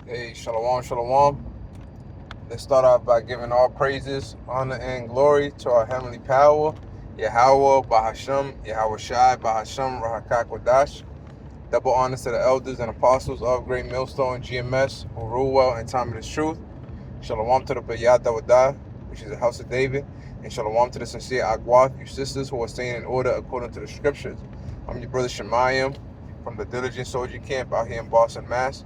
Hey, shalom, shalom. Let's start off by giving all praises, honor, and glory to our heavenly power, Yahawah, Bahasham, Yahawashi, Bahasham, Rawchaa Qadash. Double honors to the elders and apostles of Great Millstone, GMS, who rule well in time of this truth. Shalom to the Yahawah, which is the house of David. And shalom to the sincere Agwath, you sisters who are staying in order according to the scriptures. I'm your brother Shemayim from the Diligent Soldier Camp out here in Boston, Mass.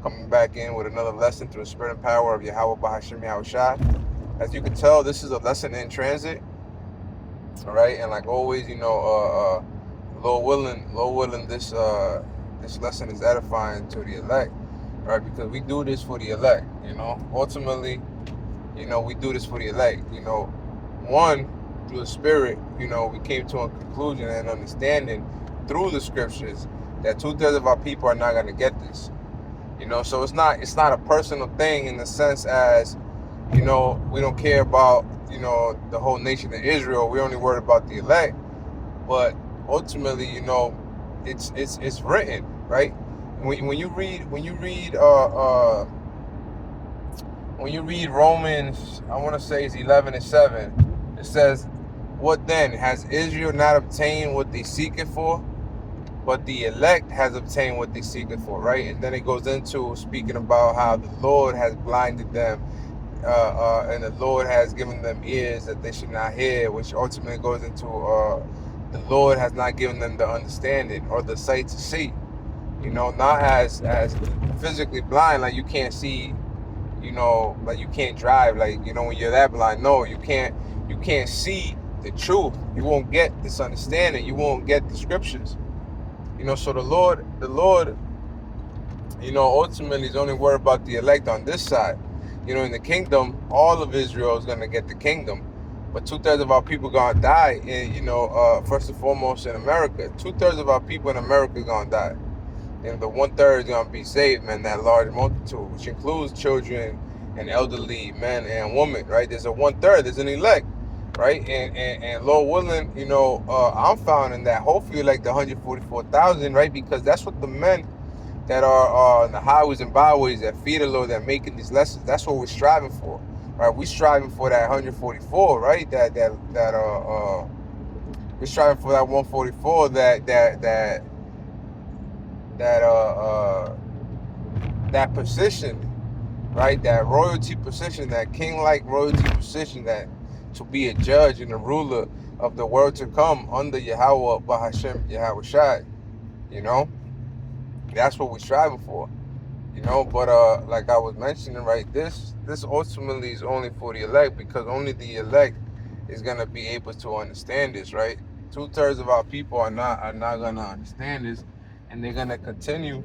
Coming back in with another lesson through the spirit and power of Yahawah Bahasham Yahawashi. As you can tell, this is a lesson in transit. All right, and like always, Lord willing, this lesson is edifying to the elect, right? Because we do this for the elect. Ultimately, we do this for the elect. One, through the spirit, we came to a conclusion and understanding through the scriptures that 2/3 of our people are not going to get this. So it's not a personal thing in the sense as, we don't care about, the whole nation of Israel. We're only worried about the elect. But ultimately, it's written, right? When you read Romans, I want to say it's 11:7, it says, "What then? Has Israel not obtained what they seek it for? But the elect has obtained what they seek it for," right? And then it goes into speaking about how the Lord has blinded them, and the Lord has given them ears that they should not hear, which ultimately goes into the Lord has not given them the understanding or the sight to see. Not as physically blind, like you can't see, like you can't drive, like when you're that blind. No, you can't see the truth. You won't get this understanding. You won't get the scriptures. So the Lord, ultimately is only worried about the elect on this side. In the kingdom, all of Israel is going to get the kingdom. But 2/3 of our people going to die, first and foremost in America. 2/3 of our people in America are going to die. And the 1/3 is going to be saved, man, that large multitude, which includes children and elderly men and women, right? There's a 1/3, there's an elect. Right, and Lord willing, I'm finding that hopefully like the 144,000, right? Because that's what the men that are on the highways and byways that feed the Lord, that making these lessons, that's what we're striving for, right? We're striving for that 144, right? We're striving for that 144, that position, right? That royalty position, that king-like royalty position, that to be a judge and a ruler of the world to come under Yahawah Bahasham Yahawashi. That's what we're striving for. But like I was mentioning, right, this ultimately is only for the elect, because only the elect is gonna be able to understand this, right? 2/3 of our people are not gonna understand this, and they're gonna continue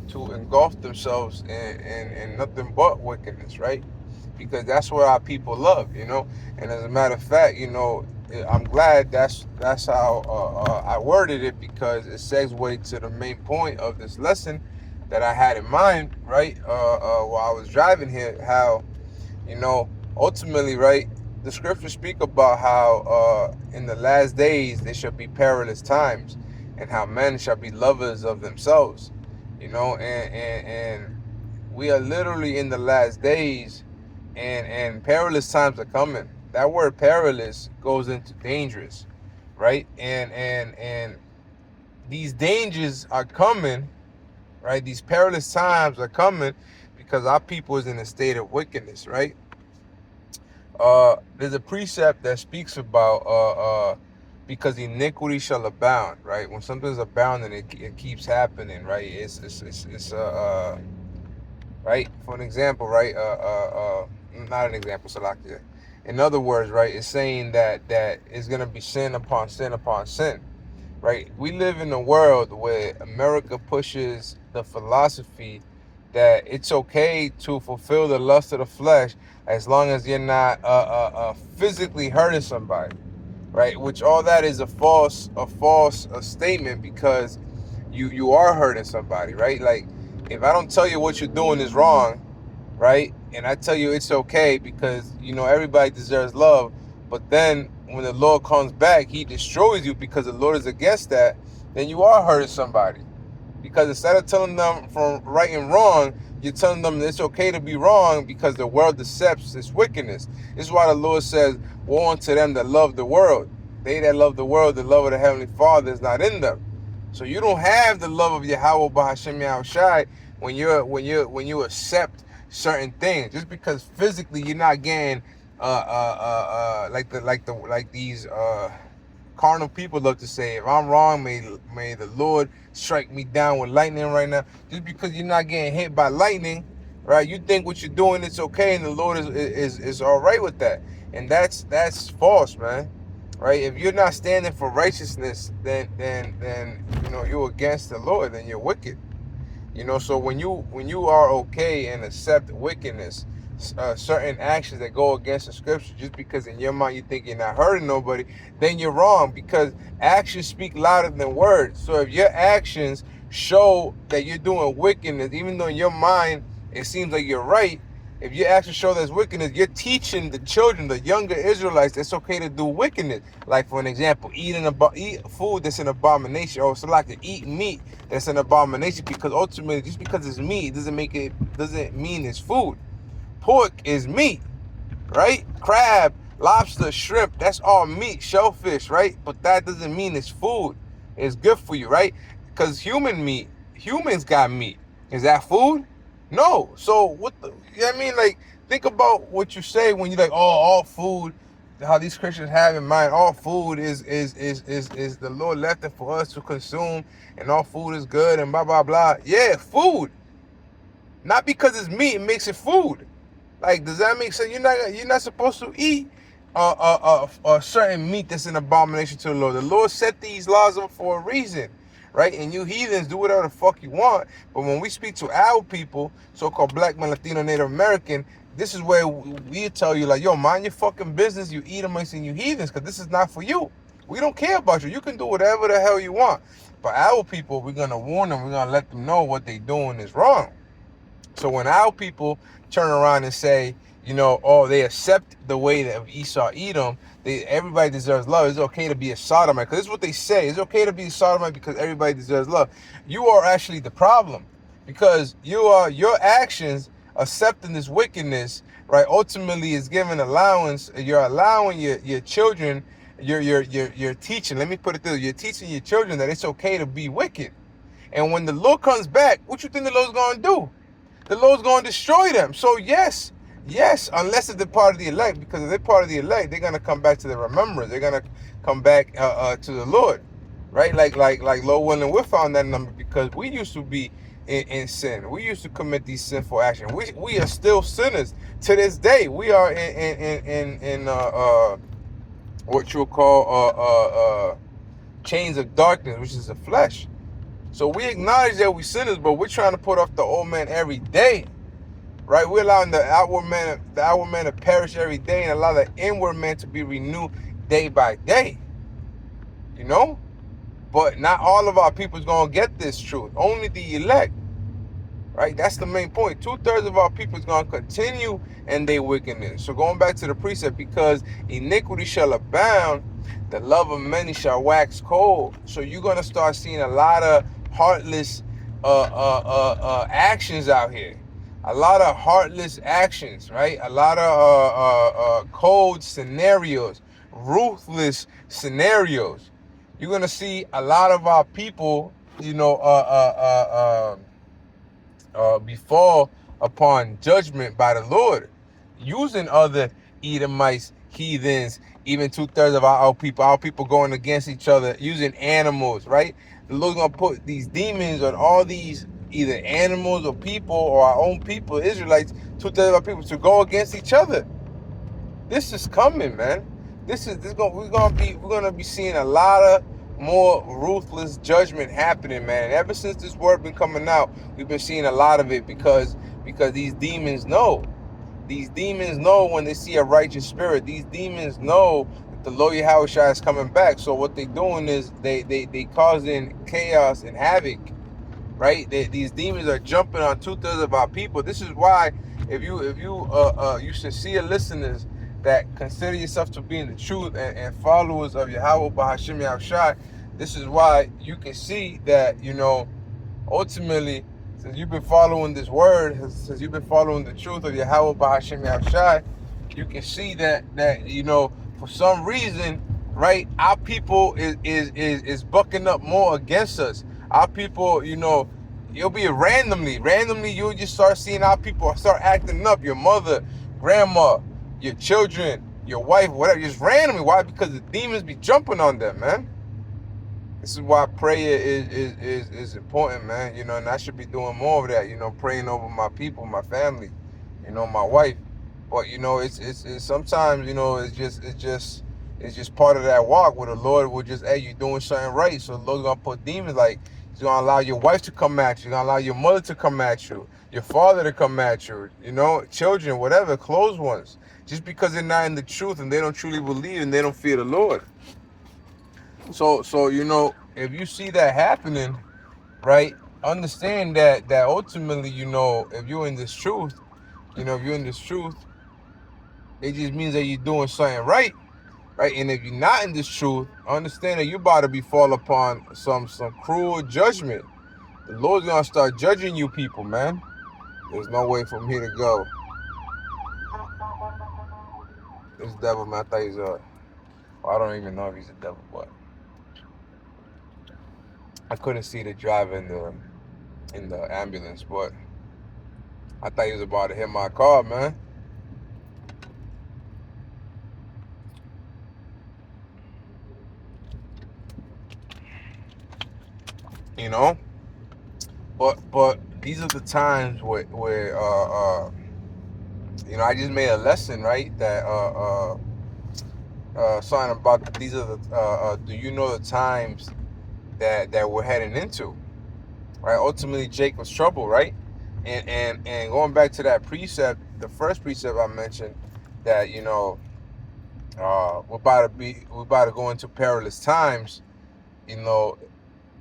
to engulf themselves in nothing but wickedness, right? Because that's what our people love, And as a matter of fact, I'm glad that's how I worded it, because it segues to the main point of this lesson that I had in mind, right? While I was driving here, how, ultimately, right, the scriptures speak about how in the last days there shall be perilous times, and how men shall be lovers of themselves, and we are literally in the last days, and perilous times are coming. That word perilous goes into dangerous, right? And these dangers are coming, right? These perilous times are coming because our people is in a state of wickedness, right? There's a precept that speaks about because iniquity shall abound, right? When something's abounding, it keeps happening, right? It's right? For an example, right? Not an example, Salakia. In other words, right, it's saying that it's gonna be sin upon sin upon sin, right? We live in a world where America pushes the philosophy that it's okay to fulfill the lust of the flesh as long as you're not physically hurting somebody, right? Which all that is a false statement, because you are hurting somebody, right? Like, if I don't tell you what you're doing is wrong, right, and I tell you it's okay because everybody deserves love, but then when the Lord comes back, he destroys you because the Lord is against that, then you are hurting somebody. Because instead of telling them from right and wrong, you're telling them that it's okay to be wrong because the world accepts its wickedness. This is why the Lord says, woe unto them that love the world. They that love the world, the love of the Heavenly Father is not in them. So you don't have the love of Yahawah Bahashem Yahawashi when you accept certain things. Just because physically you're not getting like these carnal people love to say, if I'm wrong, may the Lord strike me down with lightning right now. Just because you're not getting hit by lightning, right? You think what you're doing is okay, and the Lord is all right with that, and that's false, man. Right? If you're not standing for righteousness, then you're against the Lord, then you're wicked. So when you are okay and accept wickedness, certain actions that go against the scripture, just because in your mind you think you're not hurting nobody, then you're wrong, because actions speak louder than words. So if your actions show that you're doing wickedness, even though in your mind it seems like you're right, if your actions show there's wickedness, you're teaching the children, the younger Israelites, it's okay to do wickedness. Like, for an example, eat food that's an abomination, or so like to eat meat that's an abomination, because ultimately, just because it's meat doesn't mean it's food. Pork is meat, right? Crab, lobster, shrimp, that's all meat. Shellfish, right? But that doesn't mean it's food. It's good for you, right? Because humans got meat. Is that food? No. So what the, you know what I mean? Like, think about what you say when you're like, oh, all food, how these Christians have in mind, all food is the Lord left it for us to consume, and all food is good and blah blah blah. Yeah, food. Not because it's meat, it makes it food. Like, does that make sense? You're not supposed to eat a certain meat that's an abomination to the Lord. The Lord set these laws up for a reason. Right? And you heathens do whatever the fuck you want. But when we speak to our people, so-called black man, Latino, Native American, this is where we tell you, like, yo, mind your fucking business, you Edomites and you heathens, because this is not for you. We don't care about you. You can do whatever the hell you want. But our people, we're going to warn them. We're going to let them know what they're doing is wrong. So when our people turn around and say, they accept the way of Esau, Edom, everybody deserves love. It's okay to be a sodomite, because this is what they say. It's okay to be a sodomite because everybody deserves love. You are actually the problem, because your actions accepting this wickedness, right, ultimately is giving allowance. You're allowing your children, you're teaching, let me put it this, you're teaching your children that it's okay to be wicked. And when the Lord comes back, what you think the Lord's going to do? The Lord's going to destroy them. So yes, unless if they're part of the elect, because if they're part of the elect, they're gonna come back to the remembrance. They're gonna come back to the Lord, right? Like Lowell and we found that number, because we used to be in sin. We used to commit these sinful actions. We are still sinners to this day. We are in what you'll call chains of darkness, which is the flesh. So we acknowledge that we sinners, but we're trying to put off the old man every day. Right, we're allowing the outward man to perish every day, and allow the inward man to be renewed day by day. But not all of our people is gonna get this truth. Only the elect. Right, that's the main point. 2/3 of our people is gonna continue in their wickedness. So going back to the precept, because iniquity shall abound, the love of many shall wax cold. So you're gonna start seeing a lot of heartless actions out here. A lot of heartless actions, right? A lot of cold scenarios, ruthless scenarios. You're gonna see a lot of our people, befall upon judgment by the Lord, using other Edomites, heathens, even 2/3 of our people going against each other, using animals, right? The Lord's gonna put these demons on all these either animals or people, or our own people, Israelites, 2/3 of our people, to go against each other. This is coming, man. We're gonna be seeing a lot of more ruthless judgment happening, man. And ever since this word been coming out, we've been seeing a lot of it, because these demons know. These demons know when they see a righteous spirit. These demons know that the Lord Yahawashi is coming back. So what they're doing is they causing chaos and havoc. Right? These demons are jumping on 2/3 of our people. This is why, if you sincere listeners that consider yourself to be in the truth and followers of Yahawah Bahashem Yahawashi, this is why you can see that, ultimately since you've been following this word, since you've been following the truth of Yahawah Bahashim Yahawashi, you can see that you know, for some reason, right, our people is bucking up more against us. Our people, you know, it'll be randomly you'll just start seeing our people start acting up. Your mother, grandma, your children, your wife, whatever, just randomly. Why? Because the demons be jumping on them, man. This is why prayer is important, man. You know, and I should be doing more of that. You know, praying over my people, my family, you know, my wife. But you know, it's sometimes, you know, it's just part of that walk where the Lord will just, hey, you're doing something right. So the Lord's gonna put demons, like He's gonna allow your wife to come at you. He's gonna allow your mother to come at you, your father to come at you. You know, children, whatever, close ones. Just because they're not in the truth and they don't truly believe and they don't fear the Lord. So you know, if you see that happening, right, understand that ultimately, you know, if you're in this truth, you know, if you're in this truth, it just means that you're doing something right, right? And if you're not in this truth, understand that you're about to be fall upon some cruel judgment. The Lord's gonna start judging you people, man. There's no way from here to go. This devil, man, I thought he's well, I don't even know if he's a devil, but I couldn't see the driver in the ambulance, but I thought he was about to hit my car, man. You know, but these are the times where you know, I just made a lesson, right? That something about these are the do you know the times that we're heading into, right? Ultimately, Jacob's trouble, right? And going back to that precept, the first precept I mentioned, that you know, we're about to go into perilous times, you know,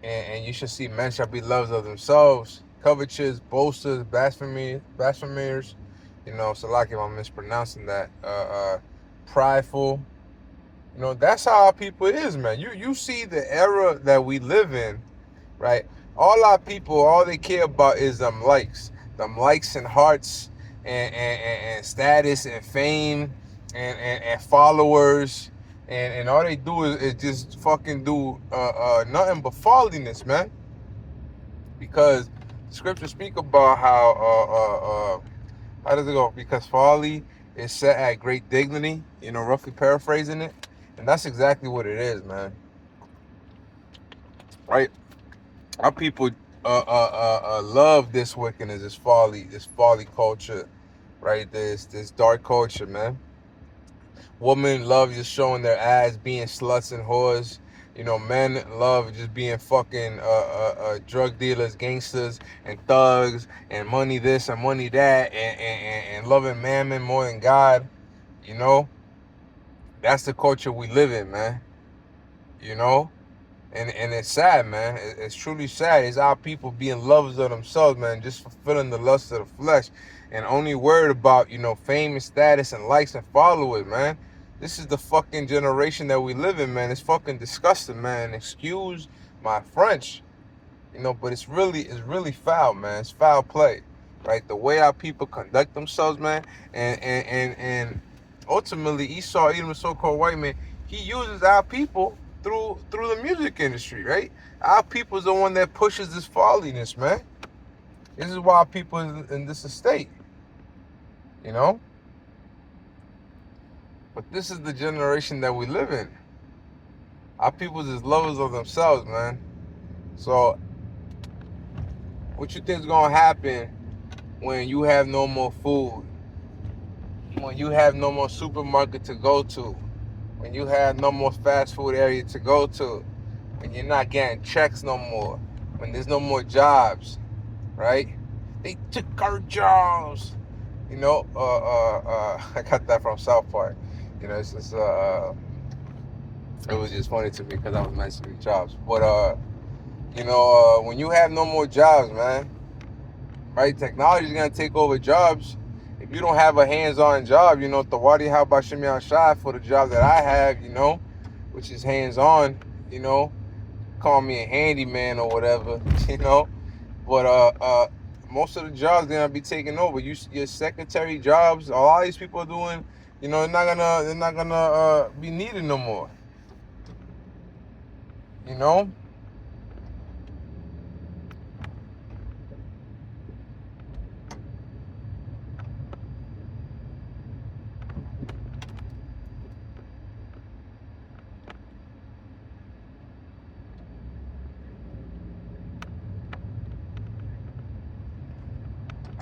and you should see men shall be lovers of themselves, covetous, boasters, blasphemers, you know, so like if I'm mispronouncing that, prideful. You know, that's how our people is, man. You see the era that we live in, right? All our people, all they care about is them likes and hearts and status and fame and followers, and all they do is just fucking do nothing but folliness, man. Because the scriptures speak about how does it go? Because folly is set at great dignity, you know, roughly paraphrasing it. And that's exactly what it is, man. Right? Our people love this wickedness, this folly culture, right? This dark culture, man. Women love just showing their ass, being sluts and whores. You know, men love just being fucking drug dealers, gangsters, and thugs, and money this and money that, and loving mammon more than God. You know, that's the culture we live in, man. You know, and it's sad, man. It's truly sad. It's our people being lovers of themselves, man, just fulfilling the lust of the flesh, and only worried about, you know, fame and status and likes and followers, man. This is the fucking generation that we live in, man. It's fucking disgusting, man. Excuse my French, you know, but it's really foul, man. It's foul play, right? The way our people conduct themselves, man, and ultimately Esau, even the so-called white man, he uses our people through the music industry, right? Our people's the one that pushes this folliness, man. This is why our people in this estate, you know. But this is the generation that we live in. Our people is lovers of themselves, man. So, what you think is gonna happen when you have no more food? When you have no more supermarket to go to? When you have no more fast food area to go to? When you're not getting checks no more? When there's no more jobs, right? They took our jobs. You know, I got that from South Park. You know, it's just, it was just funny to me because I was mentioning jobs. But, you know, when you have no more jobs, man, right, technology is going to take over jobs. If you don't have a hands-on job, you know, Tawadi, how about Shimmy Shah for the job that I have, you know, which is hands-on, you know, call me a handyman or whatever, you know. But most of the jobs they're gonna be taking over. Your secretary jobs, a lot of these people are doing, you know, they're not gonna be needed no more. You know?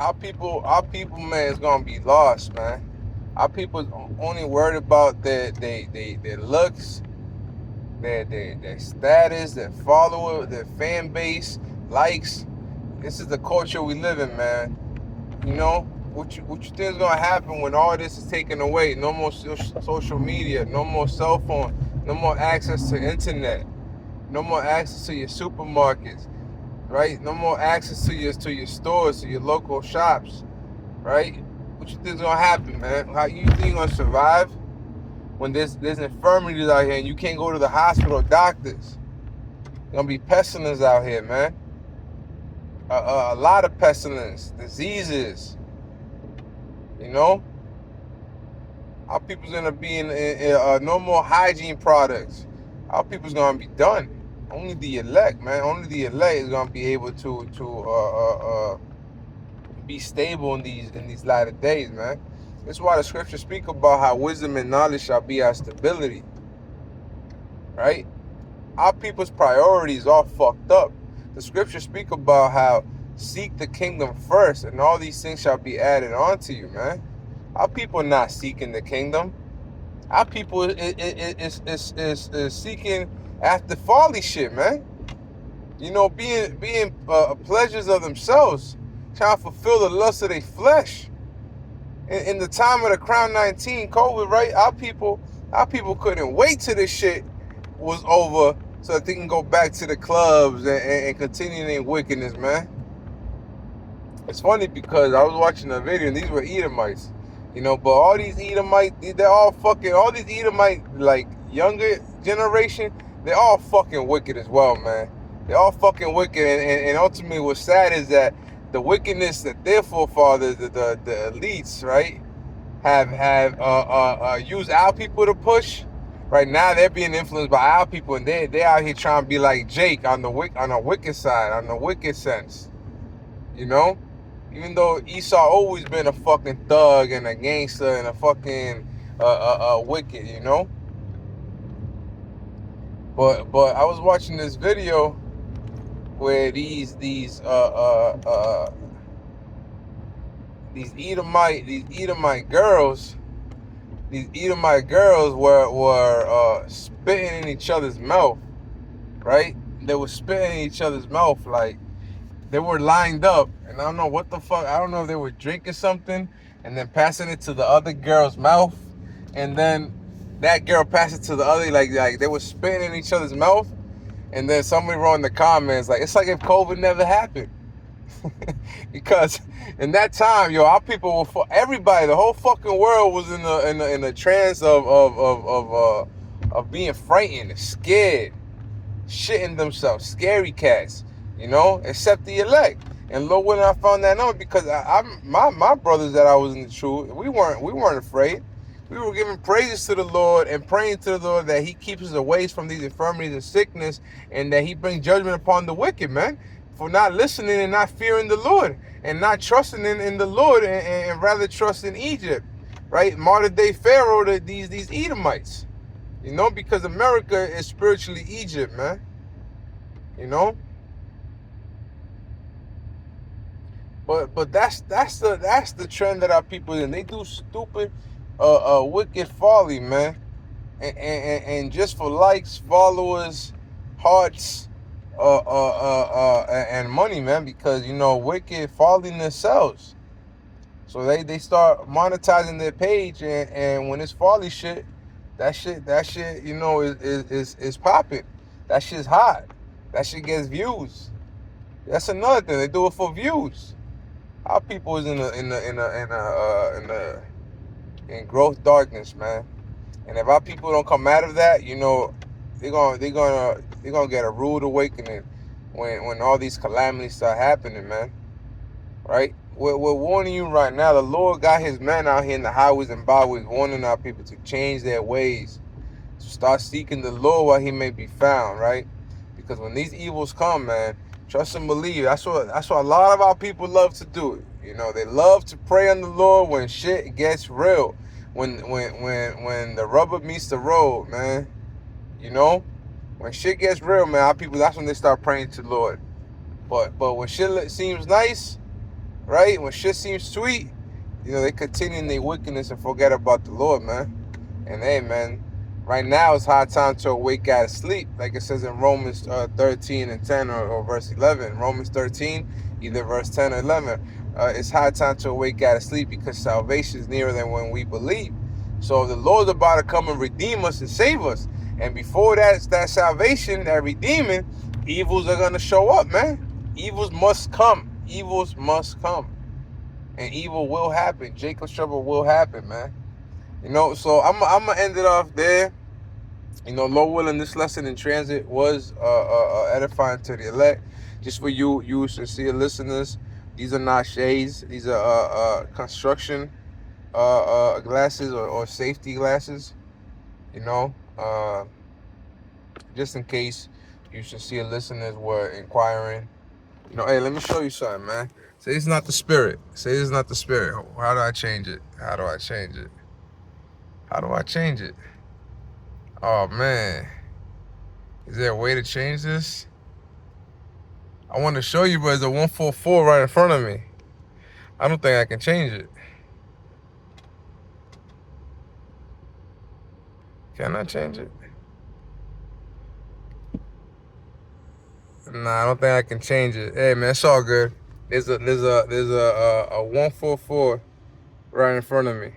Our people, man, is gonna be lost, man. Our people only worried about their looks, their status, their follower, their fan base, likes. This is the culture we live in, man. You know, what you think is gonna happen when all this is taken away? No more social media, no more cell phone, no more access to internet, no more access to your supermarkets, right? No more access to your stores, to your local shops, right? What you think is gonna happen, man? How you think you're gonna survive when there's infirmities out here and you can't go to the hospital or doctors? There's gonna be pestilence out here, man. A lot of pestilence, diseases. You know, our people's gonna be in no more hygiene products. Our people's gonna be done. Only the elect, man. Only the elect is gonna be able to be stable in these latter days, man. That's why the scriptures speak about how wisdom and knowledge shall be our stability, right? Our people's priorities all fucked up. The scriptures speak about how seek the kingdom first, and all these things shall be added on to you, man. Our people not seeking the kingdom. Our people is seeking after folly shit, man. You know, being pleasures of themselves, trying to fulfill the lust of their flesh. In the time of the Crown 19 COVID, right? Our people couldn't wait till this shit was over so that they can go back to the clubs and continue their wickedness, man. It's funny because I was watching a video and these were Edomites, you know, but all these Edomites, all these Edomite, like, younger generation, they're all fucking wicked as well, man. They're all fucking wicked, and ultimately what's sad is that the wickedness that their forefathers, the elites, right, have used our people to push. Right now, they're being influenced by our people, and they out here trying to be like Jake on the wicked side, on the wicked sense, you know. Even though Esau always been a fucking thug and a gangster and a fucking wicked, you know. But I was watching this video where these Edomite girls were spitting in each other's mouth, right? They were spitting in each other's mouth, like they were lined up, and I don't know what the fuck. I don't know if they were drinking something and then passing it to the other girl's mouth, and then that girl passed it to the other, like they were spitting in each other's mouth. And then somebody wrote in the comments, like, it's like if COVID never happened. Because in that time, yo, our people were, everybody, the whole fucking world was in a trance of being frightened, scared, shitting themselves, scary cats, you know, except the elect. And look, when I found that out, because my brothers that I was in the truth, we weren't afraid. We were giving praises to the Lord and praying to the Lord that he keeps us away from these infirmities and sickness, and that he brings judgment upon the wicked, man, for not listening and not fearing the Lord and not trusting in the Lord and rather trust in Egypt, right? Modern day Pharaoh, these Edomites, you know, because America is spiritually Egypt, man, you know. But that's the trend that our people in. They do stupid, wicked folly, man, and just for likes, followers, hearts, and money, man. Because you know, wicked folliness sells. So they start monetizing their page, and when it's folly shit, that shit, you know, is popping. That shit's hot. That shit gets views. That's another thing. They do it for views. Our people is in growth darkness, man. And if our people don't come out of that, you know, they're gonna get a rude awakening when all these calamities start happening, man. right? We're warning you right now. The Lord got his men out here in the highways and byways warning our people to change their ways. So start seeking the Lord while he may be found, right? Because when these evils come, man, trust and believe. That's what a lot of our people love to do. You know, they love to pray on the Lord when shit gets real. When the rubber meets the road, man. You know? When shit gets real, man, our people, that's when they start praying to the Lord. But when shit seems nice, right? When shit seems sweet, you know, they continue in their wickedness and forget about the Lord, man. And hey, man, right now it's high time to awake out of sleep, like it says in Romans 13 and 10 or verse 11. Romans 13, either verse 10 or 11. It's high time to awake out of sleep because salvation is nearer than when we believe. So the Lord's about to come and redeem us and save us. And before that salvation, that redeeming, evils are going to show up, man. Evils must come. Evils must come. And evil will happen. Jacob's trouble will happen, man. You know, so I'm going to end it off there. You know, Lord willing, this lesson in transit was edifying to the elect. Just for you sincere listeners, these are not shades. These are construction glasses or safety glasses. You know, just in case you sincere listeners were inquiring. You know, hey, let me show you something, man. Say it's not the spirit. Say it's not the spirit. How do I change it? How do I change it? How do I change it? Oh, man. Is there a way to change this? I want to show you, but there's a 144 right in front of me. I don't think I can change it. Can I change it? Nah, I don't think I can change it. Hey, man, it's all good. There's a 144 right in front of me.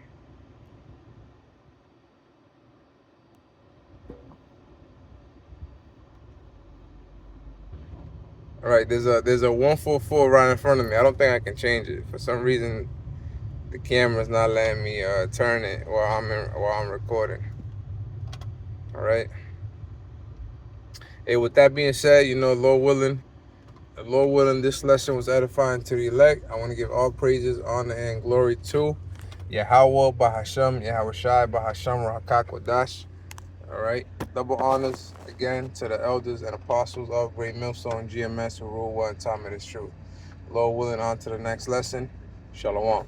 All right, there's a 144 right in front of me. I don't think I can change it. For some reason, the camera's not letting me turn it while I'm recording. All right. Hey, with that being said, you know, Lord willing, this lesson was edifying to the elect. I want to give all praises, honor, and glory to Yahawah, Bahasham, Yahawashi, Bahasham, Rawchaa Qadash. All right. Double honors again to the elders and apostles of Great Millstone GMS who rule one time it is true. Lord willing, on to the next lesson. Shalom.